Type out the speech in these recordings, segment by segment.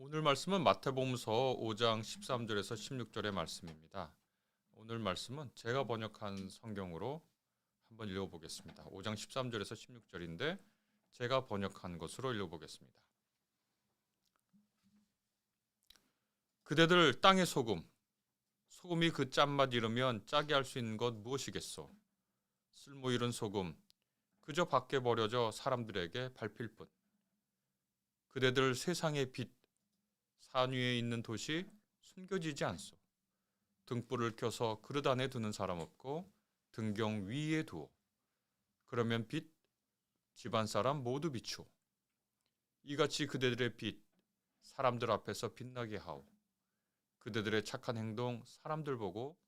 오늘 말씀은 마태복음서 5장 13절에서 16절의 말씀입니다. 오늘 말씀은 제가 번역한 성경으로 한번 읽어보겠습니다. 5장 13절에서 16절인데 제가 번역한 것으로 읽어보겠습니다. 그대들 땅의 소금, 소금이 그 짠맛 잃으면 짜게 할 수 있는 것 무엇이겠소? 쓸모 잃은 소금, 그저 밖에 버려져 사람들에게 밟힐 뿐. 그대들 세상의 빛, 산 위에 있는 도시 숨겨지지 않소. 등불을 켜서 그릇 안에 두는 사람 없고 등경 위에 두어. 그러면 빛, 집안 사람 모두 비추어. 이같이 그대들의 빛, 사람들 앞에서 빛나게 하오. 그대들의 착한 행동 사람들 보고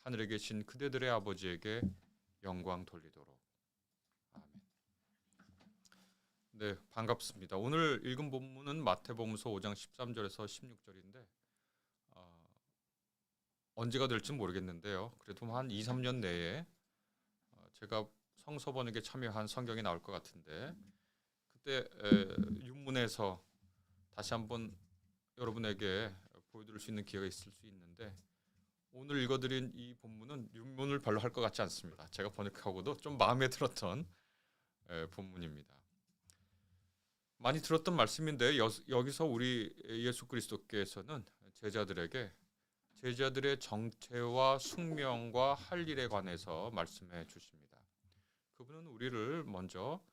하늘에 계신 그대들의 아버지에게 영광 돌리도록. 아멘. 네, 반갑습니다. 오늘 읽은 본문은 마태복음서 5장 13절에서 16절인데 언제가 될지 모르겠는데요. 그래도 한 2, 3년 내에 제가 성서 번역에 참여한 성경이 나올 것 같은데 그때 윤문에서 다시 한번 여러분에게 보여드릴 수 있는 기회가 있을 수 있는데 오늘 읽어드린 이 본문은 윤문을 별로 할 것 같지 않습니다. 제가 번역하고도 좀 마음에 들었던 본문입니다. 많이 들었던 말씀인데 여기서 우리 예수 그리스도께서는 제자들의 정체와 숙명과 할 일에 관해서 말씀해 주십니다. 그분은 우리를 먼저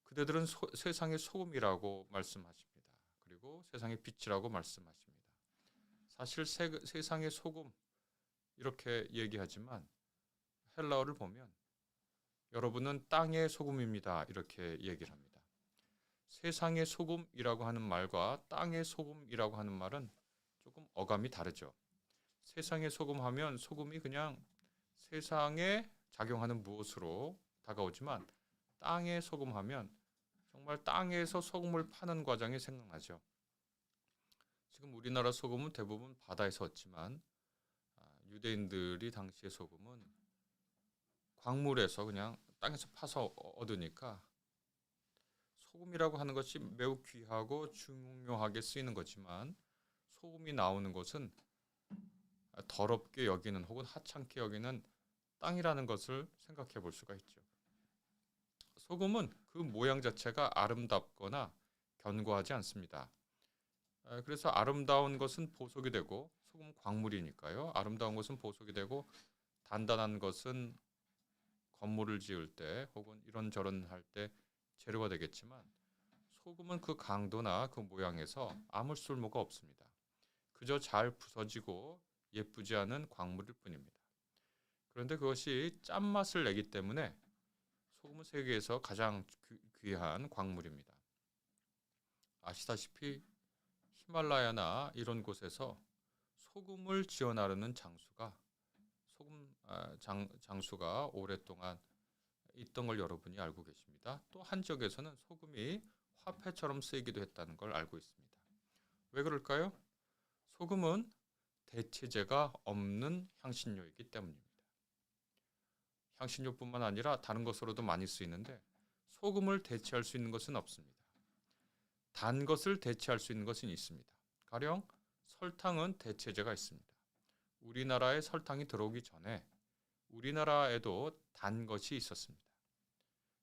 그대들은 세상의 소금이라고 말씀하십니다. 그리고 세상의 빛이라고 말씀하십니다. 사실 세상의 소금 이렇게 얘기하지만 헬라어를 보면 여러분은 땅의 소금입니다. 이렇게 얘기를 합니다. 세상의 소금이라고 하는 말과 땅의 소금이라고 하는 말은 조금 어감이 다르죠. 세상의 소금 하면 소금이 그냥 세상에 작용하는 무엇으로 다가오지만 땅의 소금 하면 정말 땅에서 소금을 파는 과정이 생각나죠. 지금 우리나라 소금은 대부분 바다에서 얻지만 유대인들이 당시의 소금은 광물에서 그냥 땅에서 파서 얻으니까 소금이라고 하는 것이 매우 귀하고 중요하게 쓰이는 거지만 소금이 나오는 것은 더럽게 여기는 혹은 하찮게 여기는 땅이라는 것을 생각해 볼 수가 있죠. 소금은 그 모양 자체가 아름답거나 견고하지 않습니다. 그래서 아름다운 것은 보석이 되고 소금 광물이니까요. 아름다운 것은 보석이 되고 단단한 것은 건물을 지을 때 혹은 이런저런 할 때 재료가 되겠지만 소금은 그 강도나 그 모양에서 아무 쓸모가 없습니다. 그저 잘 부서지고 예쁘지 않은 광물일 뿐입니다. 그런데 그것이 짠맛을 내기 때문에 소금은 세계에서 가장 귀한 광물입니다. 아시다시피 히말라야나 이런 곳에서 소금을 지어 나르는 장수가 오랫동안 있던 걸 여러분이 알고 계십니다. 또 한 지역에서는 소금이 화폐처럼 쓰이기도 했다는 걸 알고 있습니다. 왜 그럴까요? 소금은 대체제가 없는 향신료이기 때문입니다. 향신료뿐만 아니라 다른 것으로도 많이 쓰이는데 소금을 대체할 수 있는 것은 없습니다. 단 것을 대체할 수 있는 것은 있습니다. 가령 설탕은 대체제가 있습니다. 우리나라에 설탕이 들어오기 전에 우리나라에도 단 것이 있었습니다.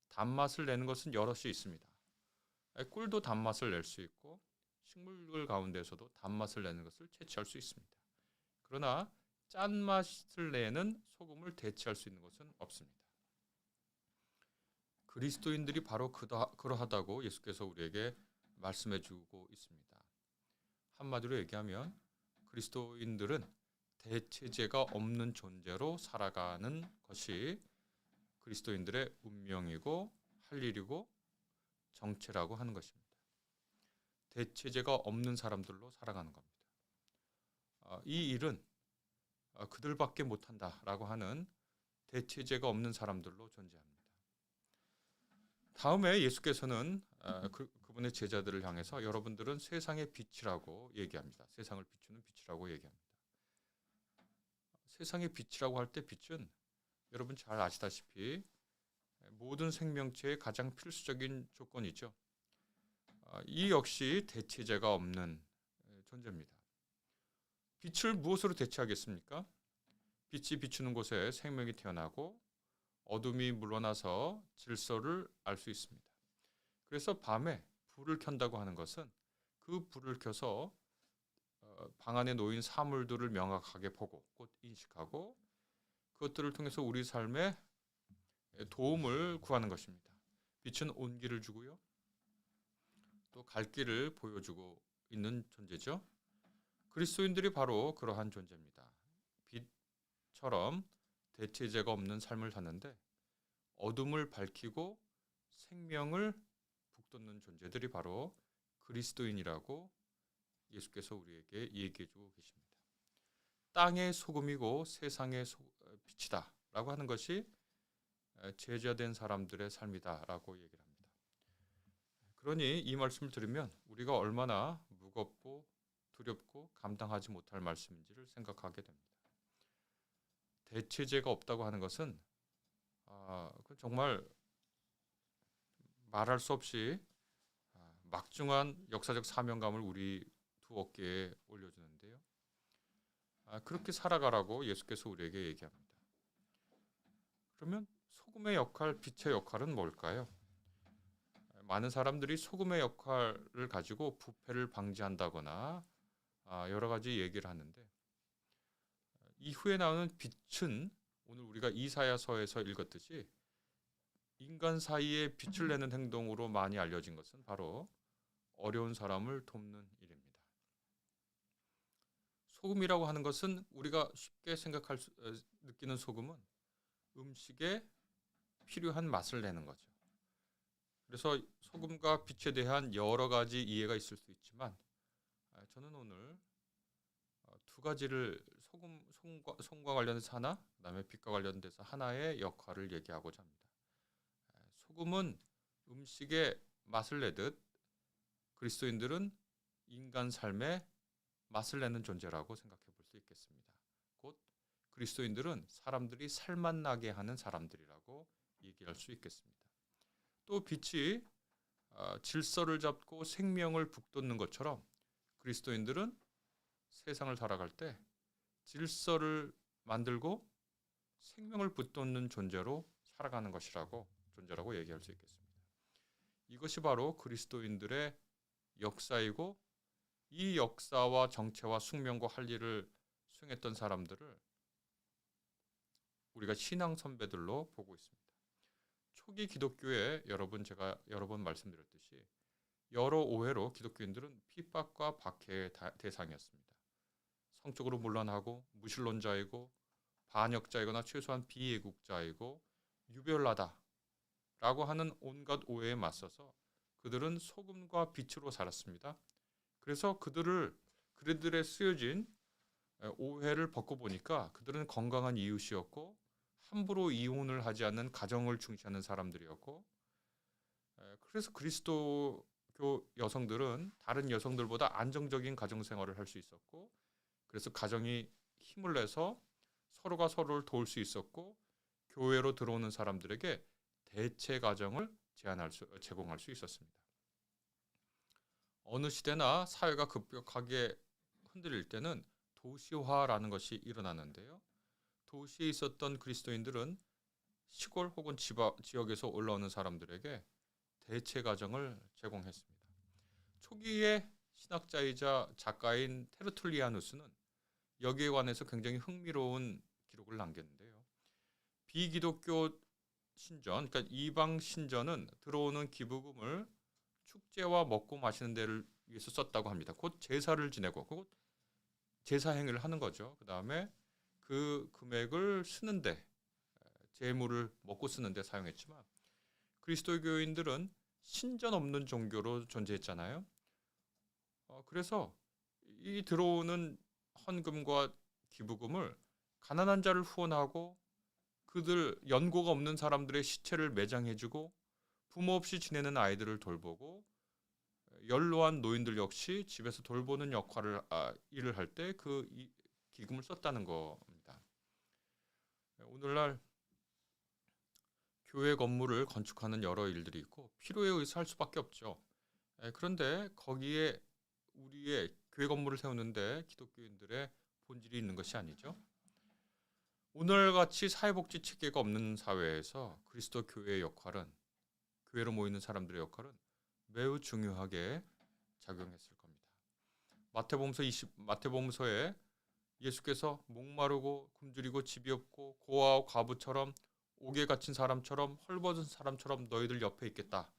단맛을 내는 것은 여럿이 있습니다. 꿀도 단맛을 낼 수 있고 식물들 가운데서도 단맛을 내는 것을 채취할 수 있습니다. 그러나 짠맛을 내는 소금을 대체할 수 있는 것은 없습니다. 그리스도인들이 바로 그러하다고 예수께서 우리에게 말씀해 주고 있습니다. 한마디로 얘기하면 그리스도인들은 대체제가 없는 존재로 살아가는 것이 그리스도인들의 운명이고 할 일이고 정체라고 하는 것입니다. 대체제가 없는 사람들로 살아가는 겁니다. 이 일은 그들밖에 못한다라고 하는 대체제가 없는 사람들로 존재합니다. 다음에 예수께서는 그분의 제자들을 향해서 여러분들은 세상의 빛이라고 얘기합니다. 세상을 비추는 빛이라고 얘기합니다. 세상의 빛이라고 할 때 빛은 여러분 잘 아시다시피 모든 생명체의 가장 필수적인 조건이죠. 이 역시 대체제가 없는 존재입니다. 빛을 무엇으로 대체하겠습니까? 빛이 비추는 곳에 생명이 태어나고 어둠이 물러나서 질서를 알 수 있습니다. 그래서 밤에 불을 켠다고 하는 것은 그 불을 켜서 방 안에 놓인 사물들을 명확하게 보고 곧 인식하고 그것들을 통해서 우리 삶에 도움을 구하는 것입니다. 빛은 온기를 주고요. 또 갈 길을 보여주고 있는 존재죠. 그리스도인들이 바로 그러한 존재입니다. 빛처럼 대체제가 없는 삶을 사는데 어둠을 밝히고 생명을 북돋는 존재들이 바로 그리스도인이라고 예수께서 우리에게 얘기해주고 계십니다. 땅의 소금이고 세상의 빛이다 라고 하는 것이 제자된 사람들의 삶이다 라고 얘기를 합니다. 그러니 이 말씀을 들으면 우리가 얼마나 무겁고 두렵고 감당하지 못할 말씀인지를 생각하게 됩니다. 대체제가 없다고 하는 것은 정말 말할 수 없이 막중한 역사적 사명감을 우리 두 어깨에 올려주는데요. 그렇게 살아가라고 예수께서 우리에게 얘기합니다. 그러면 소금의 역할, 빛의 역할은 뭘까요? 많은 사람들이 소금의 역할을 가지고 부패를 방지한다거나 여러 가지 얘기를 하는데 이후에 나오는 빛은 오늘 우리가 이사야서에서 읽었듯이 인간 사이에 빛을 내는 행동으로 많이 알려진 것은 바로 어려운 사람을 돕는 일입니다. 소금이라고 하는 것은 우리가 쉽게 느끼는 소금은 음식에 필요한 맛을 내는 거죠. 그래서 소금과 빛에 대한 여러 가지 이해가 있을 수 있지만 저는 오늘 두 가지를 소금과 관련해서 하나, 그다음에 빛과 관련돼서 하나의 역할을 얘기하고자 합니다. 소금은 음식에 맛을 내듯 그리스도인들은 인간 삶에 맛을 내는 존재라고 생각해 볼 수 있겠습니다. 곧 그리스도인들은 사람들이 살맛 나게 하는 사람들이라고 얘기할 수 있겠습니다. 또 빛이 질서를 잡고 생명을 북돋는 것처럼 그리스도인들은 세상을 살아갈 때 질서를 만들고 생명을 북돋는 존재로 살아가는 존재라고 얘기할 수 있겠습니다. 이것이 바로 그리스도인들의 역사이고 이 역사와 정체와 숙명과 할 일을 수행했던 사람들을 우리가 신앙 선배들로 보고 있습니다. 초기 기독교에 제가 여러 번 말씀드렸듯이 여러 오해로 기독교인들은 핍박과 박해의 대상이었습니다. 성적으로 문란하고 무신론자이고 반역자이거나 최소한 비애국자이고 유별나다라고 하는 온갖 오해에 맞서서 그들은 소금과 빛으로 살았습니다. 그래서 그들의 쓰여진 오해를 벗고 보니까 그들은 건강한 이웃이었고 함부로 이혼을 하지 않는 가정을 중시하는 사람들이었고 그래서 그리스도교 여성들은 다른 여성들보다 안정적인 가정 생활을 할 수 있었고 그래서 가정이 힘을 내서 서로가 서로를 도울 수 있었고 교회로 들어오는 사람들에게 대체 가정을 제공할 수 있었습니다. 어느 시대나 사회가 급격하게 흔들릴 때는 도시화라는 것이 일어나는데요. 도시에 있었던 그리스도인들은 시골 혹은 지역에서 올라오는 사람들에게 대체 가정을 제공했습니다. 초기의 신학자이자 작가인 테르툴리아누스는 여기에 관해서 굉장히 흥미로운 기록을 남겼는데요. 비기독교 신전, 그러니까 이방 신전은 들어오는 기부금을 축제와 먹고 마시는 데를 위해서 썼다고 합니다. 곧 제사를 지내고 곧 제사 행위를 하는 거죠. 그 다음에 그 금액을 쓰는데 재물을 먹고 쓰는데 사용했지만 그리스도교인들은 신전 없는 종교로 존재했잖아요. 그래서 이 들어오는 헌금과 기부금을 가난한 자를 후원하고 그들 연고가 없는 사람들의 시체를 매장해주고 부모 없이 지내는 아이들을 돌보고 연로한 노인들 역시 집에서 돌보는 일을 할 때 그 기금을 썼다는 겁니다. 오늘날 교회 건물을 건축하는 여러 일들이 있고 필요에 의해서 할 수밖에 없죠. 그런데 거기에 우리의 교회 건물을 세우는데 기독교인들의 본질이 있는 것이 아니죠. 오늘같이 사회복지 체계가 없는 사회에서 그리스도 교회의 역할은, 교회로 모이는 사람들의 역할은 매우 중요하게 작용했을 겁니다. 마태복음서에 예수께서 목마르고 굶주리고 집이 없고 고아와 과부처럼 옥에 갇힌 사람처럼 헐벗은 사람처럼 너희들 옆에 있겠다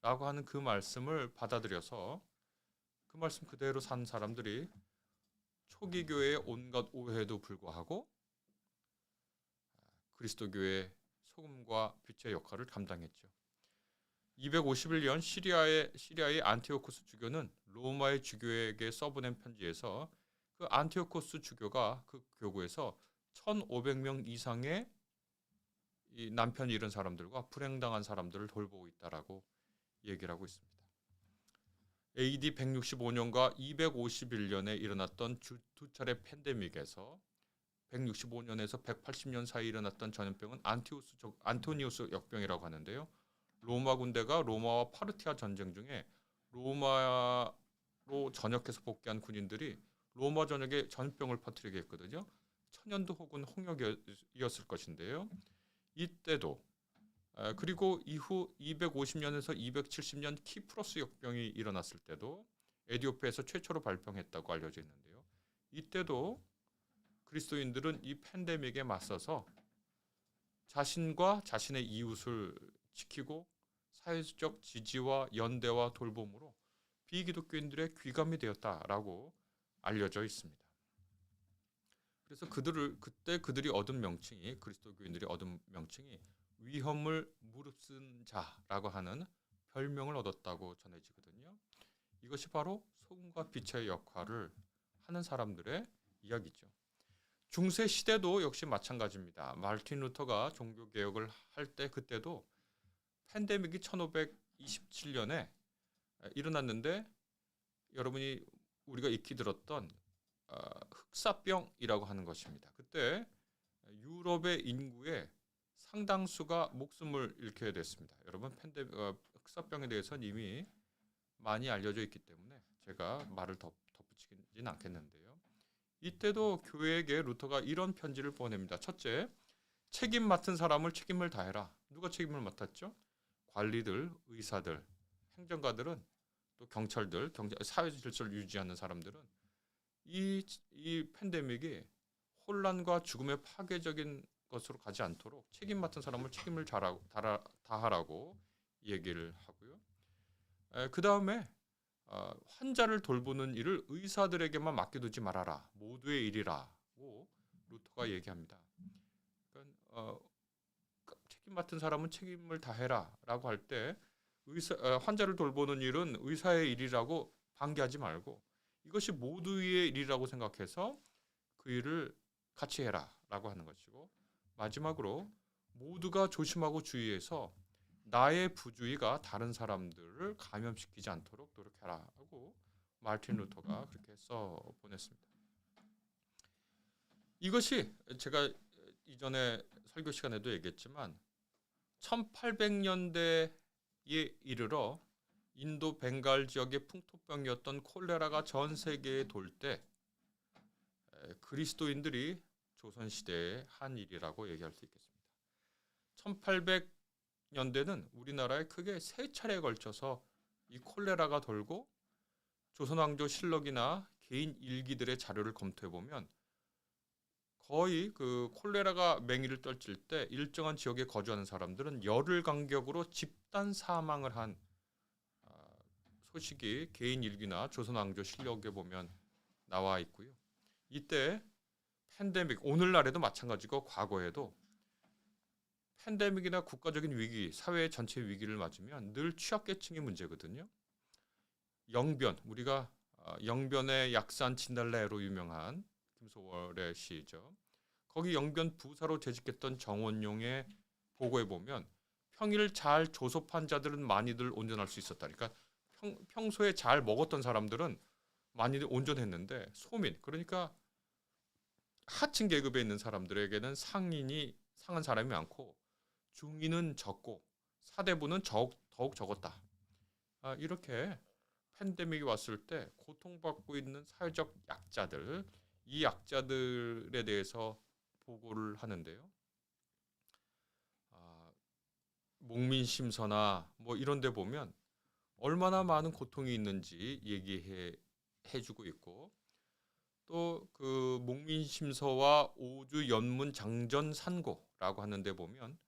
라고 하는 그 말씀을 받아들여서 그 말씀 그대로 산 사람들이 초기 교회의 온갖 오해에도 불구하고 그리스도 교회의 소금과 빛의 역할을 감당했죠. 251년 시리아의 안티오코스 주교는 로마의 주교에게 써보낸 편지에서 그 안티오코스 주교가 그 교구에서 1,500명 이상의 이 남편이 잃은 사람들과 불행당한 사람들을 돌보고 있다라고 얘기를 하고 있습니다. AD 165년과 251년에 일어났던 두 차례 팬데믹에서 165년에서 180년 사이에 일어났던 전염병은 안토니우스 역병이라고 하는데요. 로마 군대가 로마와 파르티아 전쟁 중에 로마로 전역해서 복귀한 군인들이 로마 전역에 전염병을 퍼뜨리게 했거든요. 천연두 혹은 홍역이었을 것인데요. 이때도 그리고 이후 250년에서 270년 키프로스 역병이 일어났을 때도 에티오피아에서 최초로 발병했다고 알려져 있는데요. 이때도 그리스도인들은 이 팬데믹에 맞서서 자신과 자신의 이웃을 지키고 사회적 지지와 연대와 돌봄으로 비기독교인들의 귀감이 되었다라고 알려져 있습니다. 그래서 그들이 얻은 명칭이, 그리스도교인들이 얻은 명칭이 위험을 무릅쓴 자라고 하는 별명을 얻었다고 전해지거든요. 이것이 바로 소금과 빛의 역할을 하는 사람들의 이야기죠. 중세 시대도 역시 마찬가지입니다. 마르틴 루터가 종교개혁을 할 때 그때도 팬데믹이 1527년에 일어났는데 여러분이 우리가 익히 들었던 흑사병이라고 하는 것입니다. 그때 유럽의 인구의 상당수가 목숨을 잃게 됐습니다. 여러분 흑사병에 대해서는 이미 많이 알려져 있기 때문에 제가 말을 덧붙이지는 않겠는데요. 이때도 교회에게 루터가 이런 편지를 보냅니다. 첫째, 책임 맡은 사람을 책임을 다해라. 누가 책임을 맡았죠? 관리들, 의사들, 행정가들은 또 경찰들, 사회 질서를 유지하는 사람들은 이 팬데믹이 혼란과 죽음의 파괴적인 것으로 가지 않도록 책임 맡은 사람을 책임을 다하라고 얘기를 하고요. 그 다음에 환자를 돌보는 일을 의사들에게만 맡겨두지 말아라. 모두의 일이라고 루터가 얘기합니다. 그러니까, 책임 맡은 사람은 책임을 다해라라고 할 때 환자를 돌보는 일은 의사의 일이라고 방기하지 말고 이것이 모두의 일이라고 생각해서 그 일을 같이 해라라고 하는 것이고, 마지막으로 모두가 조심하고 주의해서 나의 부주의가 다른 사람들을 감염시키지 않도록 노력해라라고 마르틴 루터가 그렇게 써 보냈습니다. 이것이 제가 이전에 설교 시간에도 얘기했지만 1800년대에 이르러 인도 벵갈 지역의 풍토병이었던 콜레라가 전 세계에 돌 때 그리스도인들이 조선시대의 한 일이라고 얘기할 수 있겠습니다. 1800년대는 우리나라에 크게 3차례에 걸쳐서 이 콜레라가 돌고 조선왕조 실록이나 개인 일기들의 자료를 검토해보면 거의 그 콜레라가 맹위를 떨칠 때 일정한 지역에 거주하는 사람들은 열흘 간격으로 집단 사망을 한 소식이 개인 일기나 조선왕조 실록에 보면 나와 있고요. 이때 팬데믹, 오늘날에도 마찬가지고 과거에도 팬데믹이나 국가적인 위기, 사회 전체 위기를 맞으면 늘 취약계층의 문제거든요. 영변, 우리가 영변의 약산 진달래로 유명한 김소월의 시죠. 거기 영변 부사로 재직했던 정원용의 보고에 보면 평일 잘 조섭한 자들은 많이들 온전할 수 있었다. 그러니까 평소에 잘 먹었던 사람들은 많이들 온전했는데 소민, 그러니까 하층 계급에 있는 사람들에게는 상한 사람이 많고 중인은 적고 사대부는 더욱 적었다. 이렇게 팬데믹이 왔을 때 고통받고 있는 사회적 약자들, 이 약자들에 대해서 보고를 하는데요. 목민심서나 뭐 이런 데 보면 얼마나 많은 고통이 있는지 얘기해 주고 있고, 또 그 목민심서와 오주 연문 장전산고라고 하는데 보면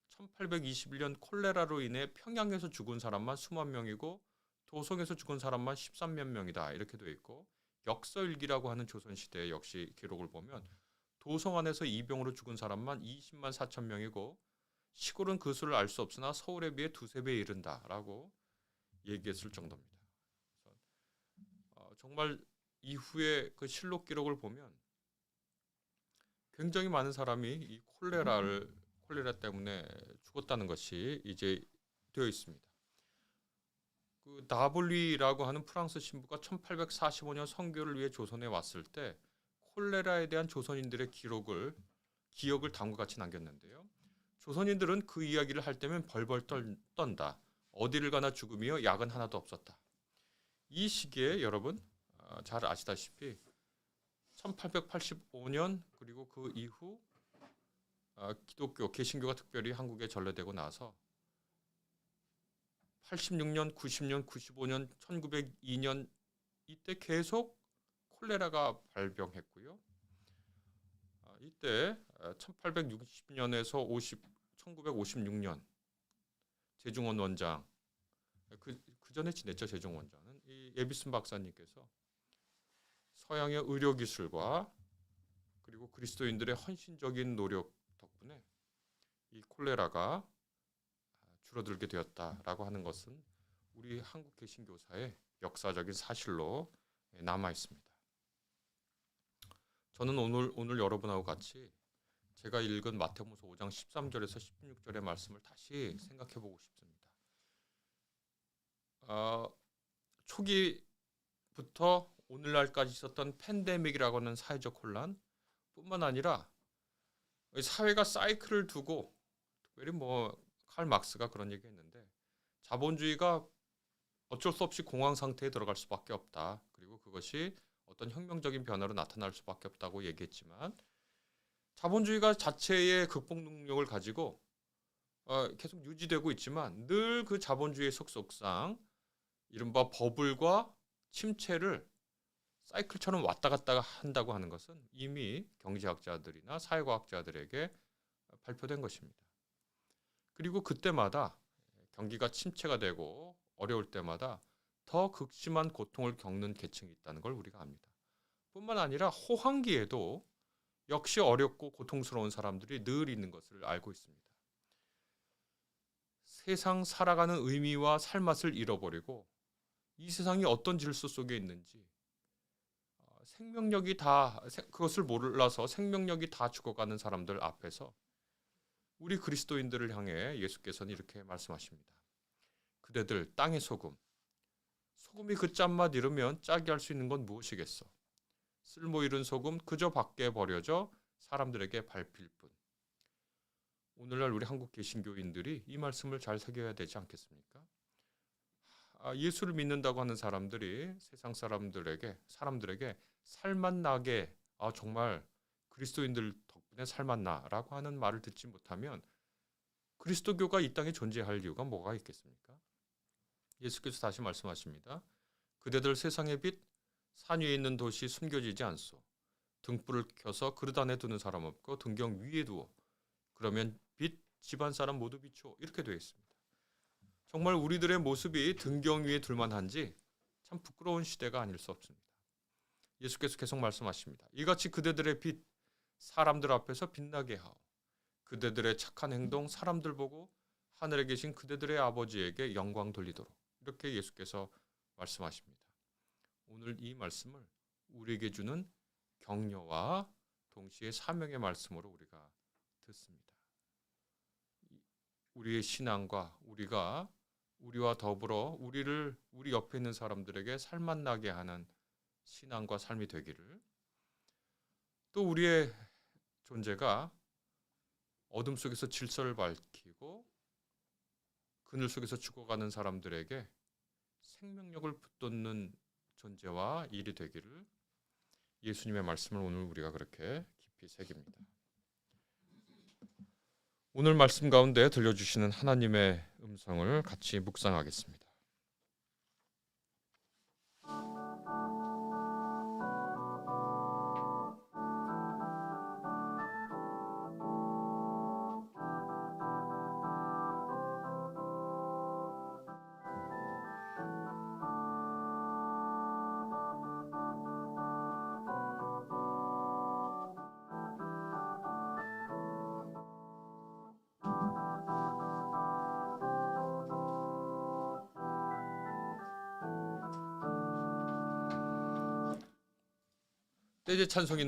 1821년 콜레라로 인해 평양에서 죽은 사람만 수만 명이고 도성에서 죽은 사람만 13만 명이다 이렇게 되어 있고, 역서일기라고 하는 조선시대 역시 기록을 보면 도성 안에서 이병으로 죽은 사람만 20만 4천 명이고 시골은 그 수를 알 수 없으나 서울에 비해 두세 배에 이른다라고 얘기했을 정도입니다. 정말 이후에 그 실록 기록을 보면 굉장히 많은 사람이 이 콜레라 때문에 죽었다는 것이 이제 되어 있습니다. 그 나볼리라고 하는 프랑스 신부가 1845년 선교를 위해 조선에 왔을 때 콜레라에 대한 조선인들의 기억을 다음과 같이 남겼는데요. 조선인들은 그 이야기를 할 때면 벌벌 떤다. 어디를 가나 죽음이요 약은 하나도 없었다. 이 시기에 여러분 잘 아시다시피 1885년 그리고 그 이후 기독교 개신교가 특별히 한국에 전래되고 나서 86년, 90년, 95년, 1902년 이때 계속 콜레라가 발병했고요. 이때 1860년에서 1956년 제중원 원장, 그 전에 지냈죠. 제중원 원장은 이 예비슨 박사님께서 서양의 의료 기술과 그리고 그리스도인들의 헌신적인 노력 덕분에 이 콜레라가 줄어들게 되었다라고 하는 것은 우리 한국 개신교사의 역사적인 사실로 남아 있습니다. 저는 오늘 여러분하고 같이 제가 읽은 마태복음서 5장 13절에서 16절의 말씀을 다시 생각해 보고 싶습니다. 초기부터 오늘날까지 있었던 팬데믹이라고 하는 사회적 혼란 뿐만 아니라 사회가 사이클을 두고, 특별히 칼 막스가 그런 얘기했는데 자본주의가 어쩔 수 없이 공황 상태에 들어갈 수밖에 없다. 그리고 그것이 어떤 혁명적인 변화로 나타날 수밖에 없다고 얘기했지만, 자본주의가 자체의 극복 능력을 가지고 계속 유지되고 있지만 늘 그 자본주의의 속속상 이른바 버블과 침체를 사이클처럼 왔다 갔다 한다고 하는 것은 이미 경제학자들이나 사회과학자들에게 발표된 것입니다. 그리고 그때마다 경기가 침체가 되고 어려울 때마다 더 극심한 고통을 겪는 계층이 있다는 걸 우리가 압니다. 뿐만 아니라 호황기에도 역시 어렵고 고통스러운 사람들이 늘 있는 것을 알고 있습니다. 세상 살아가는 의미와 살맛을 잃어버리고 이 세상이 어떤 질서 속에 있는지, 그것을 몰라서 생명력이 다 죽어가는 사람들 앞에서 우리 그리스도인들을 향해 예수께서는 이렇게 말씀하십니다. 그대들 땅의 소금이 그 짠맛 잃으면 짜게 할 수 있는 건 무엇이겠어? 쓸모 잃은 소금 그저 밖에 버려져 사람들에게 밟힐 뿐. 오늘날 우리 한국 개신교인들이 이 말씀을 잘 새겨야 되지 않겠습니까? 예수를 믿는다고 하는 사람들이 세상 사람들에게 살맛 나게, 정말 그리스도인들 덕분에 살맛 나라고 하는 말을 듣지 못하면 그리스도교가 이 땅에 존재할 이유가 뭐가 있겠습니까? 예수께서 다시 말씀하십니다. 그대들 세상의 빛, 산 위에 있는 도시 숨겨지지 않소. 등불을 켜서 그릇 안에 두는 사람 없고 등경 위에 두어. 그러면 빛 집안 사람 모두 비추어. 이렇게 되어 있습니다. 정말 우리들의 모습이 등경 위에 둘만한지 참 부끄러운 시대가 아닐 수 없습니다. 예수께서 계속 말씀하십니다. 이같이 그대들의 빛, 사람들 앞에서 빛나게 하오. 그대들의 착한 행동, 사람들 보고 하늘에 계신 그대들의 아버지에게 영광 돌리도록. 이렇게 예수께서 말씀하십니다. 오늘 이 말씀을 우리에게 주는 격려와 동시에 사명의 말씀으로 우리가 듣습니다. 우리의 신앙과 우리와 더불어 우리 옆에 있는 사람들에게 살맛 나게 하는 신앙과 삶이 되기를, 또 우리의 존재가 어둠 속에서 질서를 밝히고 그늘 속에서 죽어가는 사람들에게 생명력을 붙돋는 존재와 일이 되기를 예수님의 말씀을 오늘 우리가 그렇게 깊이 새깁니다. 오늘 말씀 가운데 들려주시는 하나님의 음성을 같이 묵상하겠습니다. 때제 찬송인